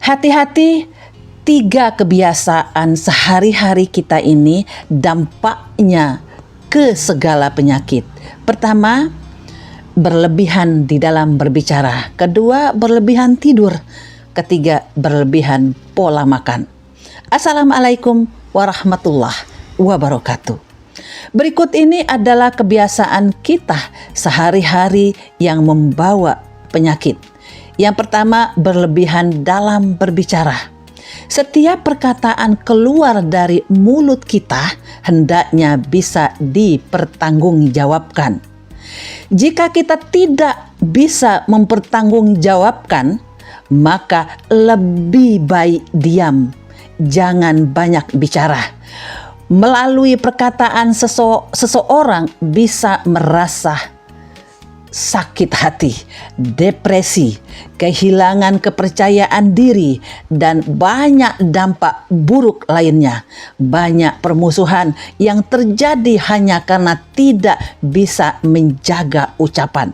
Hati-hati, 3 kebiasaan sehari-hari kita ini dampaknya ke segala penyakit. Pertama, berlebihan di dalam berbicara. Kedua, berlebihan tidur. Ketiga, berlebihan pola makan. Assalamualaikum warahmatullahi wabarakatuh. Berikut ini adalah kebiasaan kita sehari-hari yang membawa penyakit. Yang pertama, berlebihan dalam berbicara. Setiap perkataan keluar dari mulut kita hendaknya bisa dipertanggungjawabkan. Jika kita tidak bisa mempertanggungjawabkan, maka lebih baik diam, jangan banyak bicara. Melalui perkataan seseorang bisa merasa sakit hati, depresi, kehilangan kepercayaan diri, dan banyak dampak buruk lainnya. Banyak permusuhan yang terjadi hanya karena tidak bisa menjaga ucapan.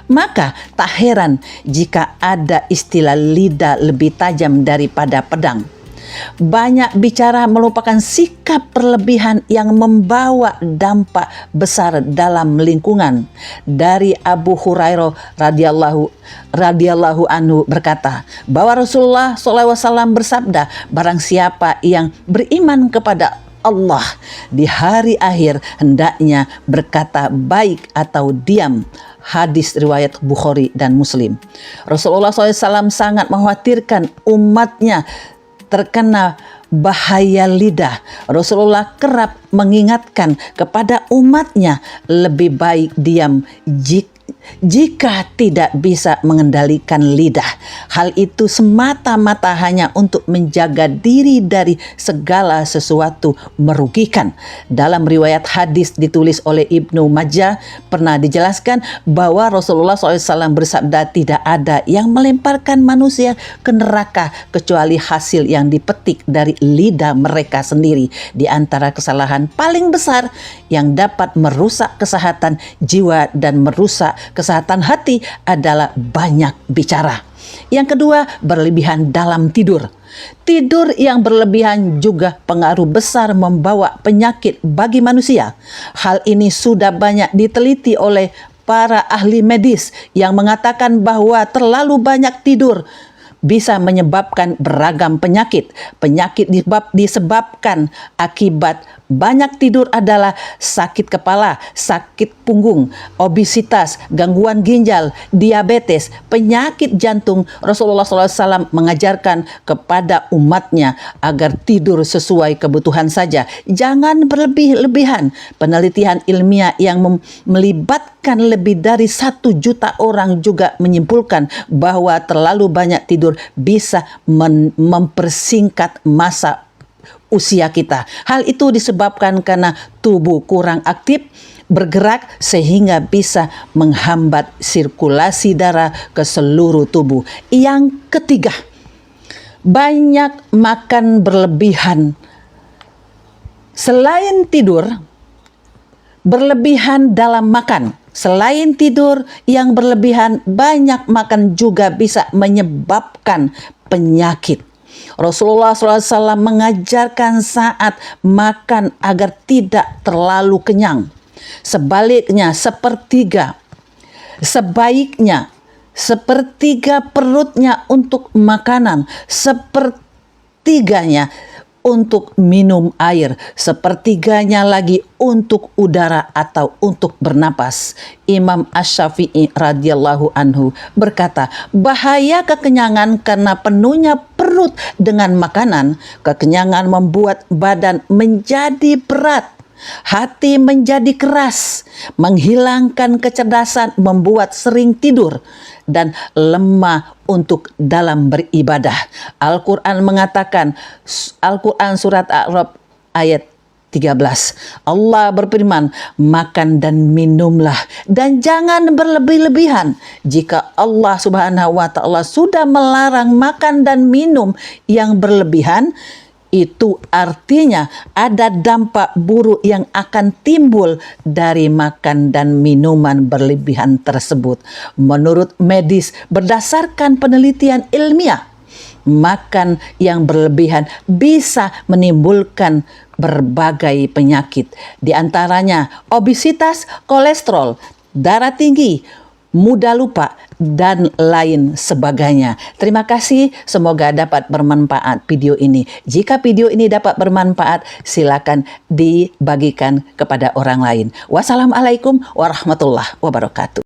Maka tak heran jika ada istilah lidah lebih tajam daripada pedang. Banyak bicara merupakan sikap berlebihan yang membawa dampak besar dalam lingkungan. Dari Abu Hurairah radhiyallahu anhu berkata bahwa Rasulullah SAW bersabda, barang siapa yang beriman kepada Allah di hari akhir hendaknya berkata baik atau diam. Hadis riwayat Bukhari dan Muslim. Rasulullah SAW sangat mengkhawatirkan umatnya terkena bahaya lidah. Rasulullah kerap mengingatkan kepada umatnya lebih baik diam jika tidak bisa mengendalikan lidah. Hal itu semata-mata hanya untuk menjaga diri dari segala sesuatu merugikan. Dalam riwayat hadis ditulis oleh Ibnu Majah pernah dijelaskan bahwa Rasulullah SAW bersabda, tidak ada yang melemparkan manusia ke neraka kecuali hasil yang dipetik dari lidah mereka sendiri. Di antara kesalahan paling besar yang dapat merusak kesehatan jiwa dan merusak kesehatan hati adalah banyak bicara. Yang kedua, berlebihan dalam tidur. Tidur yang berlebihan juga pengaruh besar membawa penyakit bagi manusia. Hal ini sudah banyak diteliti oleh para ahli medis yang mengatakan bahwa terlalu banyak tidur bisa menyebabkan beragam penyakit. Penyakit disebabkan akibat banyak tidur adalah sakit kepala, sakit punggung, obesitas, gangguan ginjal, diabetes, penyakit jantung. Rasulullah SAW mengajarkan kepada umatnya agar tidur sesuai kebutuhan saja. Jangan berlebih-lebihan. Penelitian ilmiah yang melibatkan lebih dari 1 juta orang juga menyimpulkan bahwa terlalu banyak tidur bisa mempersingkat masa usia kita. Hal itu disebabkan karena tubuh kurang aktif bergerak sehingga bisa menghambat sirkulasi darah ke seluruh tubuh. Yang ketiga, banyak makan berlebihan. Selain tidur, berlebihan dalam makan. Selain tidur yang berlebihan, banyak makan juga bisa menyebabkan penyakit. Rasulullah SAW mengajarkan saat makan agar tidak terlalu kenyang. Sebaliknya, sebaiknya sepertiga perutnya untuk makanan, sepertiganya untuk minum air, sepertiganya lagi untuk udara atau untuk bernapas. Imam Asy-Syafi'i radhiyallahu anhu berkata, bahaya kekenyangan karena penuhnya perut dengan makanan. Kekenyangan membuat badan menjadi berat, hati menjadi keras, menghilangkan kecerdasan, membuat sering tidur, dan lemah untuk dalam beribadah. Al-Quran mengatakan, Al-Quran surat A'raf ayat 13. Allah berfirman, makan dan minumlah dan jangan berlebih-lebihan. Jika Allah Subhanahu wa Ta'ala sudah melarang makan dan minum yang berlebihan, itu artinya ada dampak buruk yang akan timbul dari makan dan minuman berlebihan tersebut. Menurut medis, berdasarkan penelitian ilmiah, makan yang berlebihan bisa menimbulkan berbagai penyakit, di antaranya obesitas, kolesterol, darah tinggi, mudah lupa, dan lain sebagainya. Terima kasih, semoga dapat bermanfaat video ini. Jika video ini dapat bermanfaat, silakan dibagikan kepada orang lain. Wassalamualaikum warahmatullahi wabarakatuh.